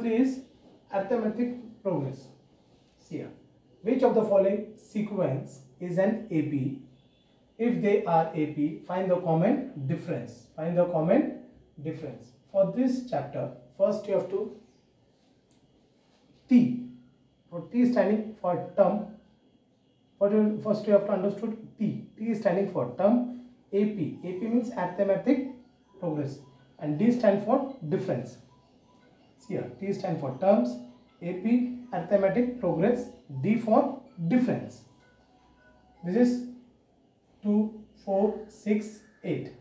3 is arithmetic progress. See here. Which of the following sequence is an AP? If they are AP, find the common difference. Find the common difference. For this chapter, first you have to T. For T standing for term. First you have to understood T. T is standing for term. AP. AP means arithmetic progress. And D stand for difference. See here. T stand for terms. AP arithmetic progress. D for difference. This is 2, 4, 6, 8.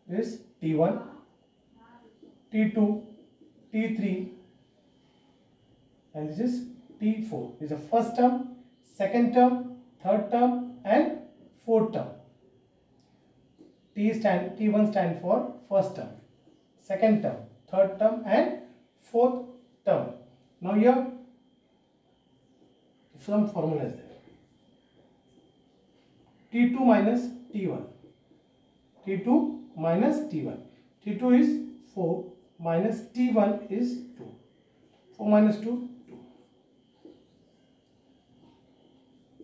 This is T1, T2, T3, and this is T4. This is the first term, second term, third term, and fourth term. T1 stand for first term, second term, third term, and fourth term. Now here some formulas there. T2 minus T1. T2 minus T1. T2 is 4 minus T1 is 2. 4 minus 2, 2.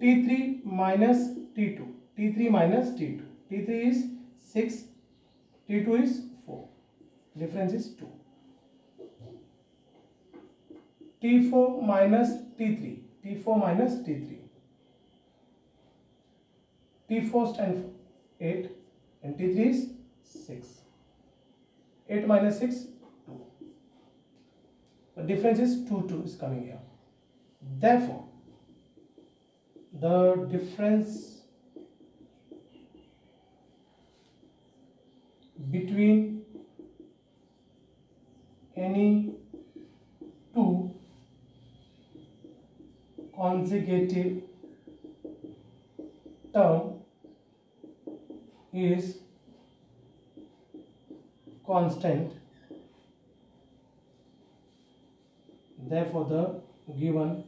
T3 minus T2. T3 minus T2. T3 is 6. T2 is 4. Difference is 2. T4 minus T3. T4 minus T3. T4 stands for 8 and T3 is 6. 8 minus 6, 2. The difference is 2, 2 is coming here. Therefore, the difference between any two consecutive term is constant. Therefore, the given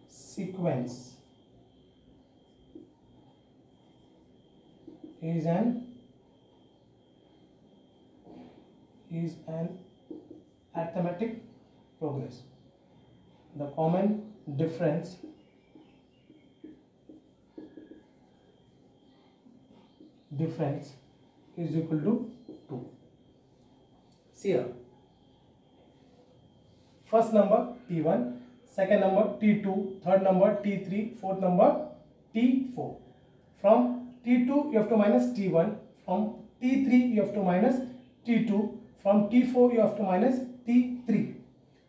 sequence is an arithmetic progress. The common difference is equal to 2. See here. First number T1, second number T2, third number T3, fourth number T4. From T2 you have to minus T1, from T3 you have to minus T2, from T4 you have to minus T3.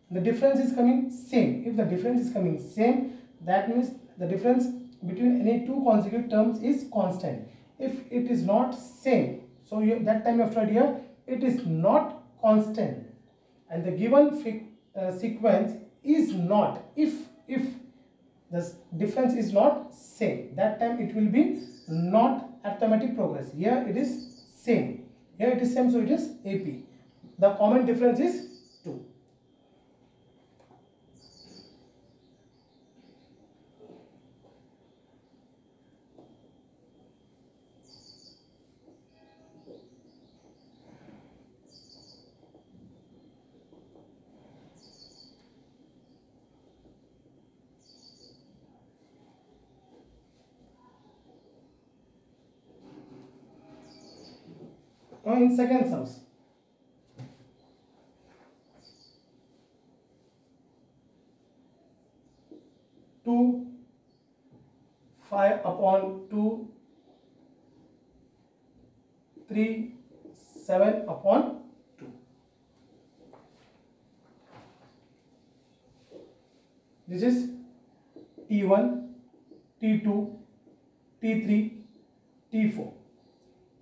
The difference is coming same. If the difference is coming same, that means the difference between any two consecutive terms is constant. If it is not same, so that time you have to write here, it is not constant. And the given sequence is not, if the difference is not same, that time it will be not arithmetic progress. Here it is same. Here it is same, so it is AP. The common difference is 2. Now in second sums, 2 5 upon 2, 3 7 upon 2. This is T1, T2, T3, T4.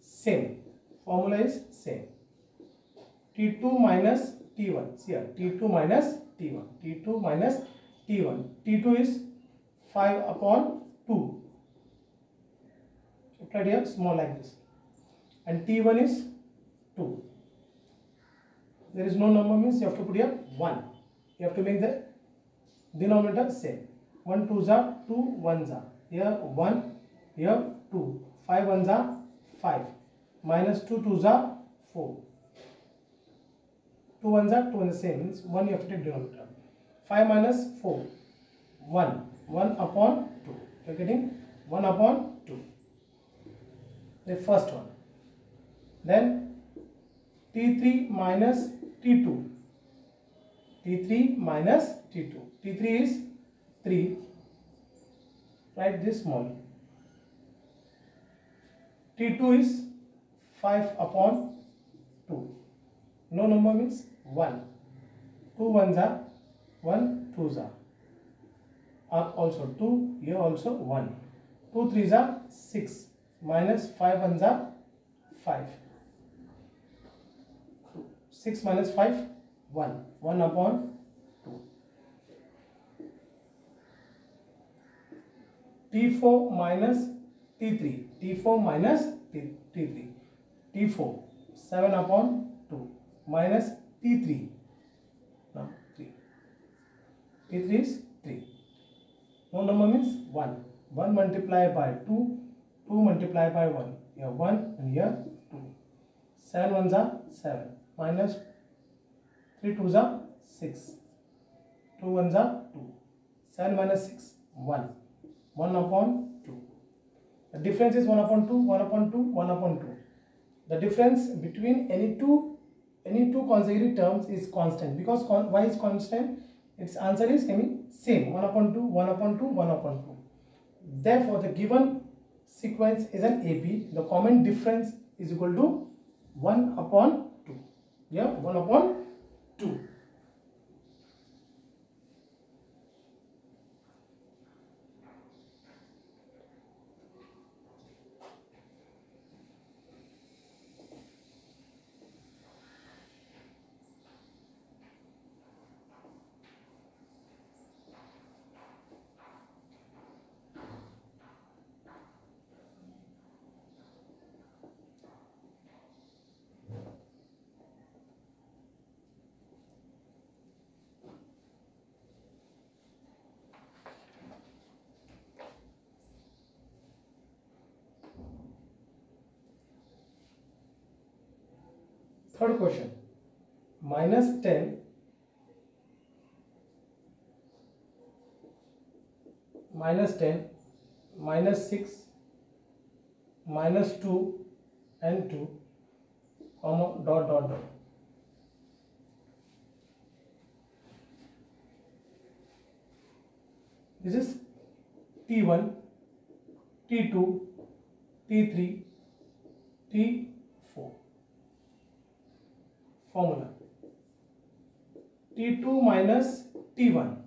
Same. Formula is same. T2 minus T1. See here. T2 minus T1. T2 minus T1. T2 is 5 upon 2. Right here, small like this. And T1 is 2. There is no number, means you have to put here 1. You have to make the denominator same. 1 2s are 2 1s are. Here 1, here 2. 5 1s are 5. Minus 2 2s are 4. 2 ones are 2 in the same, means 1 you have to take denominator. 5 minus 4, 1. 1 upon 2. You are getting 1 upon 2. The first one. Then T3 minus T2. T3 minus T2. T3 is 3. Write this small. T2 is 5 upon 2. No number means 1. 2 ones are 1, 2s are. Up also 2, here also 1. 2 threes are 6. Minus 5 ones are 5. 6 minus 5, 1. 1 upon 2. T4 minus T3. T4 minus T3. T4, 7 upon 2. Minus T3. Now 3. T3 is 3. No number means 1. 1 multiplied by 2. 2 multiplied by 1. Here 1 and here 2. 7 ones are 7. Minus 3 twos are 6. 2 ones are 2. 7 minus 6, 1. 1 upon 2. The difference is 1 upon 2, 1 upon 2, 1 upon 2. The difference between any two consecutive terms is constant. Because why is constant? Its answer is same. 1 upon 2, 1 upon 2, 1 upon 2. Therefore, the given sequence is an AP. The common difference is equal to 1 upon 2. Yeah, 1 upon 2. Third question. Minus 10 minus 10 minus 6 minus 2 and 2 comma dot dot dot. This is T1, T2, T3, T4. Formula. T2 minus T1.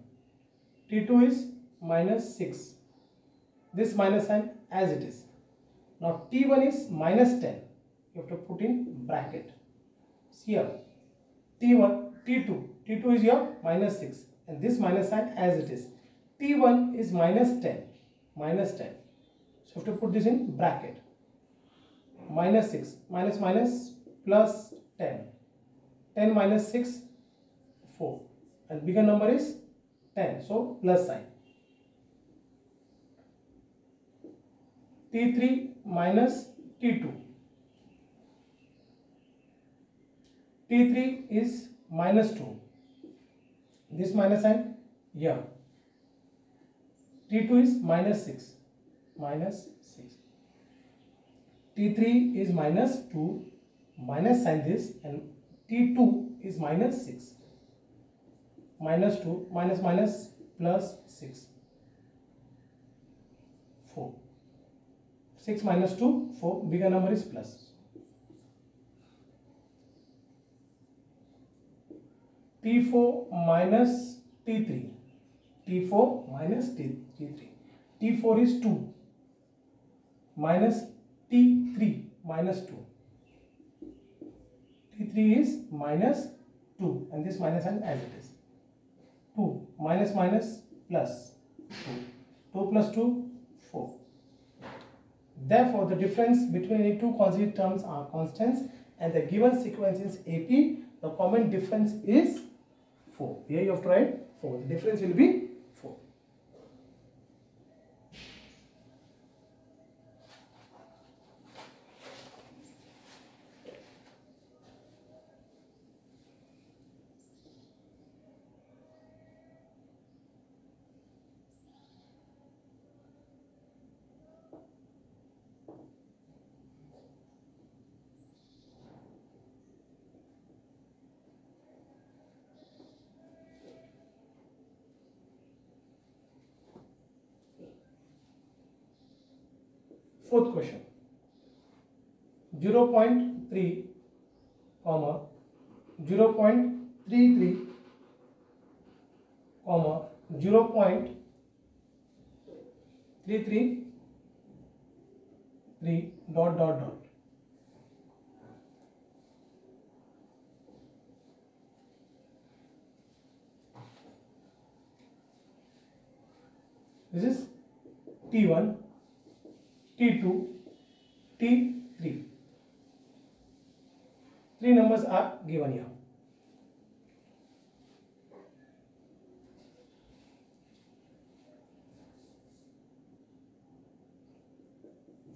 T2 is minus 6. This minus sign as it is. Now T1 is minus 10. You have to put in bracket. See here. T1, T2. T2 is your minus 6. And this minus sign as it is. T1 is minus 10. Minus 10. So you have to put this in bracket. Minus 6. Minus minus plus 10. 10 minus 6, 4. And bigger number is 10. So plus sign. T3 minus T2. T3 is minus 2. This minus sign here. T2 is minus 6. Minus 6. T3 is minus 2. Minus sign this, and T2 is minus 6. Minus 2 minus minus plus 6. 4. 6 minus 2, 4. Bigger number is plus. T4 minus T3. T4 minus T3. T4 is 2. Minus T3 minus 2. T3 is minus 2. And this minus sign as it is. 2 minus minus plus 2. 2 plus 2, 4. Therefore, the difference between any two consecutive terms are constants, and the given sequence is AP. The common difference is 4. Here you have to write 4. The difference will be 4. fourth question. 0.3 comma 0.33 comma 0.333 dot dot dot. This is T1, T2, T3. Three numbers are given here.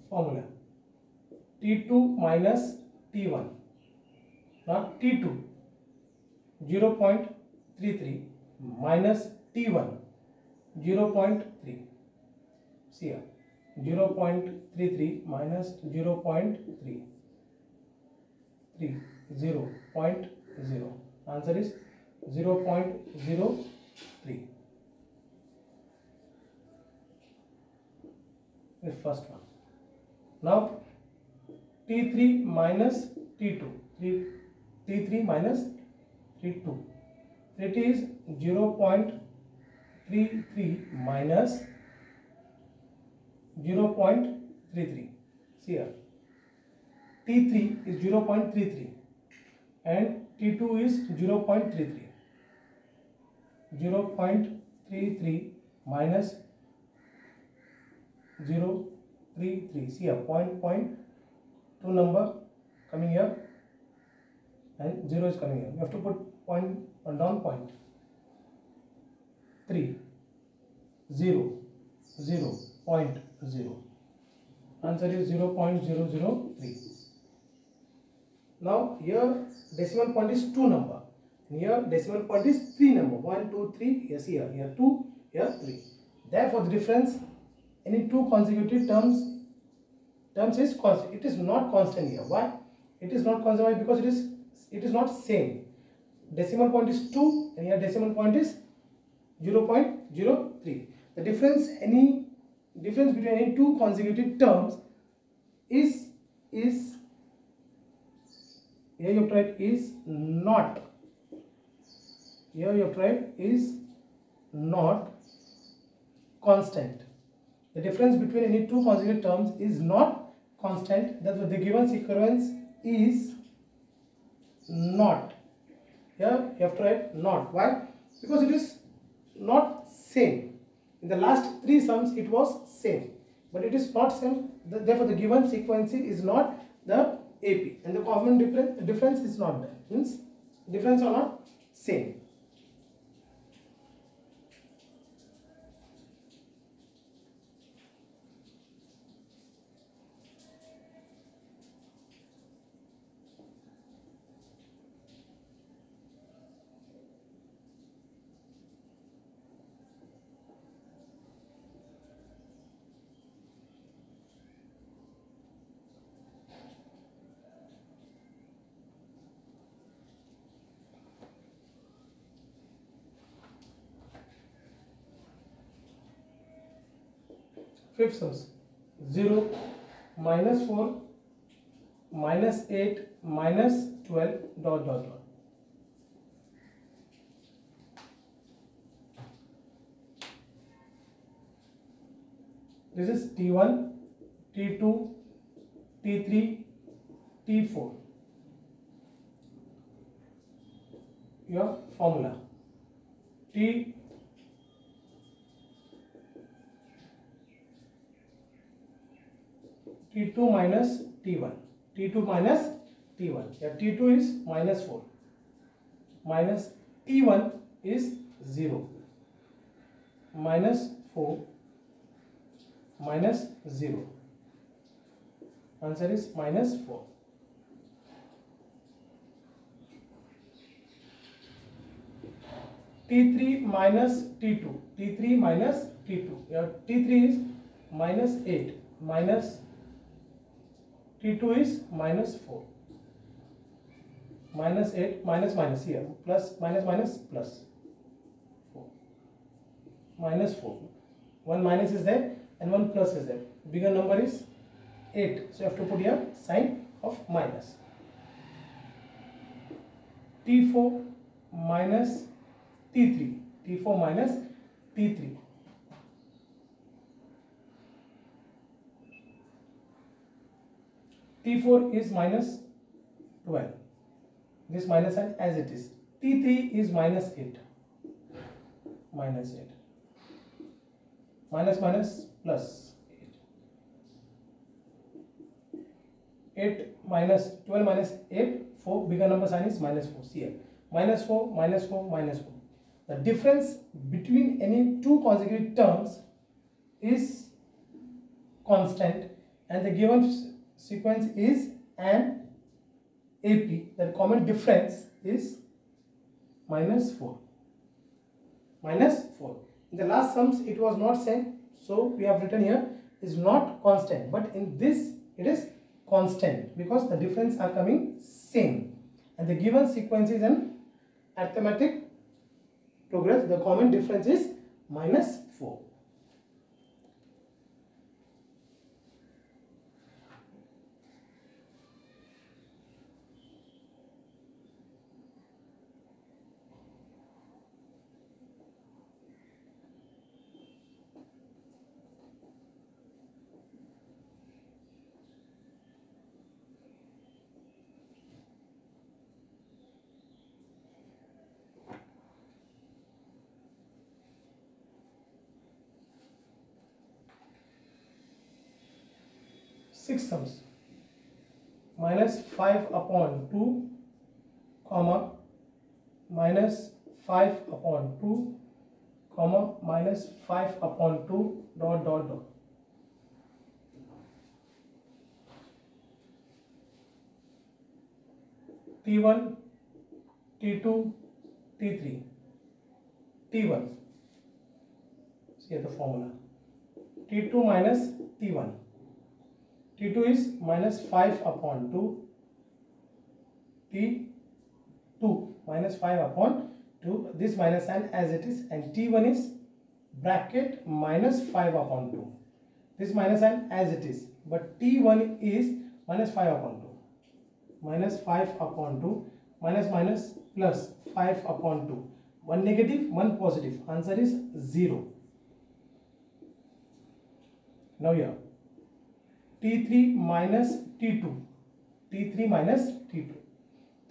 Formula T2 minus T1, not T2 0.33 minus T1 0.3. See here, 0.33 minus 0.3, 0.0. Answer is 0.03. The first one. Now T3 minus T2, T3 minus T2. It is 0.33 minus 0.33. See here, T3 is 0.33 and T2 is 0.33. 0.33 minus 0.33. See here, two number coming here and 0 is coming here. You have to put point on down point. 3, 0, 0, 0.0. Answer is 0.003. Now here decimal point is 2 number. Here decimal point is 3 number. 1, 2, 3. Yes, here 2, here 3. Therefore, the difference any two consecutive terms is constant. It is not constant here. Why? It is not constant because it is not same. Decimal point is 2 and here decimal point is 0.03. The difference between any two consecutive terms is here you have tried is not. Here you have tried is not constant. The difference between any two consecutive terms is not constant. That's why the given sequence is not. Here you have to write not. Why? Because it is not same. In the last three sums it was same, but it is not same. Therefore, the given sequence is not the AP, and the common difference is not there. Means difference are not same. Fifth sums 0, minus 4, minus 8, minus 12 dot dot dot. This is T1, T2, T3, T4. Your formula T2 minus T1. T2 minus T1. Yeah, T2 is minus 4. Minus T1 is 0. Minus 4 minus 0. Answer is minus 4. T3 minus T2. T3 minus T2. Yeah, T3 is minus 8. Minus T2 is minus 4. Minus 8 minus minus here. Plus minus minus plus 4. Minus 4. One minus is there and one plus is there. Bigger number is 8. So you have to put here sign of minus. T4 minus T3. T4 minus T3. T4 is minus 12. This minus sign as it is. T3 is minus 8. Minus 8. Minus minus plus 8. 8 minus 12 minus 8. 4 bigger number sign is minus 4. See here. Minus 4, minus 4, minus 4. The difference between any two consecutive terms is constant and the given sequence is an AP. The common difference is minus 4. Minus 4. In the last sums it was not same, so we have written here is not constant, but in this it is constant because the difference are coming same and the given sequence is an arithmetic progress. The common difference is minus 4. Six sums. Minus 5 upon 2, comma, minus 5 upon 2, comma, minus 5 upon 2, dot, dot, dot. T1, T2, T3. T1. See the formula. T2 minus T1. T2 is minus 5 upon 2. T2 minus 5 upon 2. This minus sign as it is, and T1 is bracket minus 5 upon 2. This minus sign as it is, but T1 is minus 5 upon 2. Minus 5 upon 2. Minus minus plus 5 upon 2. One negative, one positive. Answer is 0. Now here. T3 minus T2. T3 minus T2.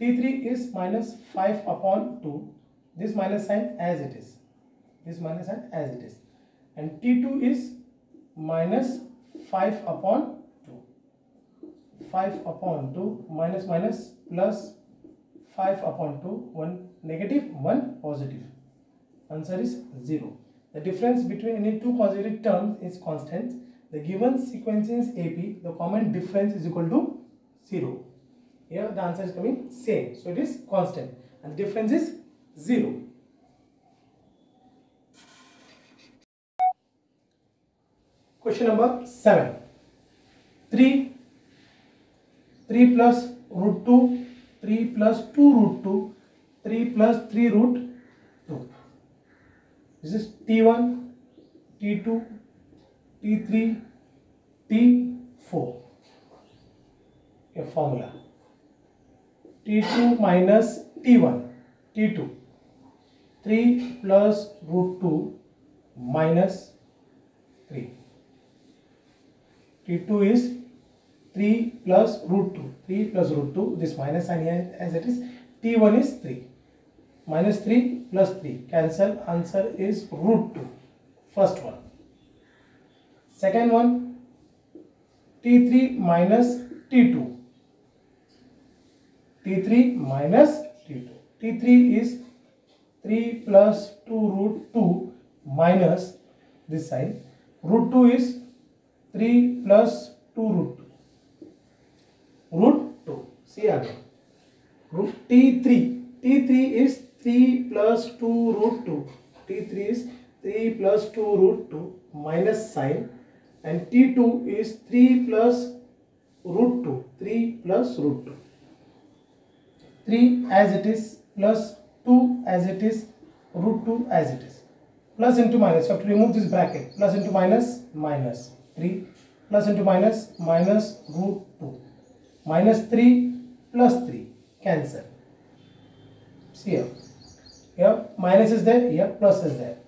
T3 is minus 5 upon 2. This minus sign as it is. This minus sign as it is. And T2 is minus 5 upon 2. 5 upon 2 minus minus plus 5 upon 2. One negative, one positive. Answer is 0. The difference between any two consecutive terms is constant. The given sequence is AP. The common difference is equal to 0. Here the answer is coming same. So it is constant. And the difference is 0. Question number 7. 3 plus root 2. 3 plus 2 root 2. 3 plus 3 root 2. This is T1, T2, T3, T4. A formula. T2 minus T1. T2. 3 plus root 2 minus 3. T2 is 3 plus root 2. 3 plus root 2. This minus sign here as it is. T1 is 3. Minus 3 plus 3. Cancel. Answer is root 2. First one. Second one. T3 minus T2. T3 minus T2. T3 is 3 plus 2 root 2 minus this side. Root 2 is 3 plus 2 root 2. Root 2. See again. Root T3. T3 is 3 plus 2 root 2. T3 is 3 plus 2 root 2 minus sign. And T2 is 3 plus root 2. 3 plus root 2. 3 as it is plus 2 as it is, root 2 as it is. Plus into minus. You have to remove this bracket. Plus into minus, minus 3. plus into minus, minus root 2. Minus 3 plus 3, cancel. See here. Here minus is there, here plus is there.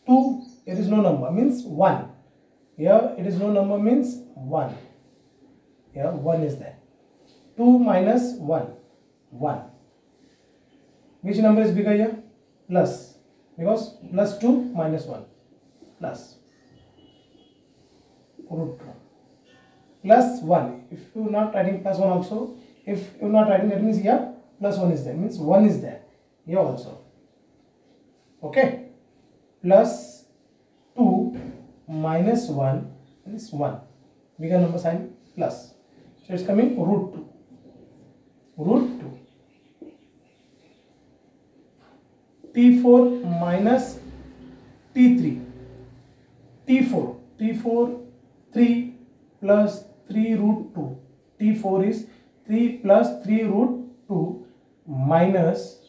2, it is no number, means 1. Here it is no number, means 1. Here 1 is there. 2 minus 1, 1. Which number is bigger here? Plus. Because plus 2 minus 1. Plus. Root 2. Plus 1. If you are not writing plus 1 also, if you are not writing, that means here plus 1 is there. Means 1 is there. Here also. Okay. Plus 2 minus 1 is 1. Bigger number sign plus. So it's coming root 2. Root 2. T4 minus T3. T4. T4 3 plus 3 root 2. T4 is 3 plus 3 root 2 minus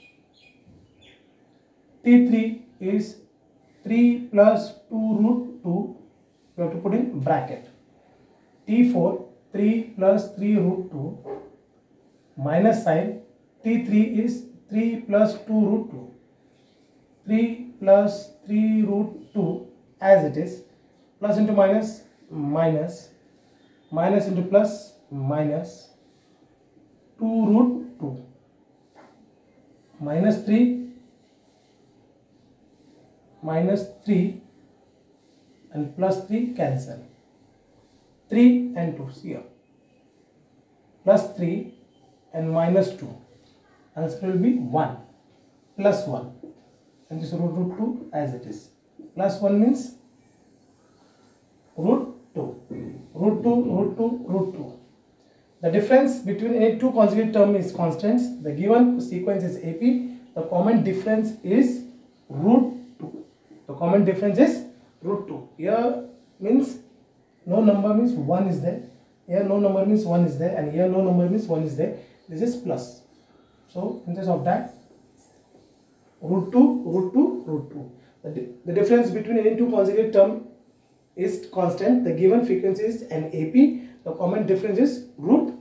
T3 is 3 plus 2 root 2. We have to put in bracket. T4 3 plus 3 root 2 minus sign. T3 is 3 plus 2 root 2. 3 plus 3 root 2 as it is. Plus into minus, minus. Minus into plus, minus. 2 root 2. Minus 3. Minus 3 and plus 3 cancel. 3 and 2 here. Plus 3 and minus 2. Answer will be 1. Plus 1. And this root 2 as it is. Plus 1 means root 2. Root 2, root 2, root 2. The difference between any two consecutive terms is constants. The given sequence is AP. The common difference is root 2. The common difference is root 2. Here means no number means 1 is there. Here no number means 1 is there. And here no number means 1 is there. This is plus. So in case of that, root 2, root 2, root 2. The difference between any two consecutive term is constant. The given frequency is an AP. The common difference is root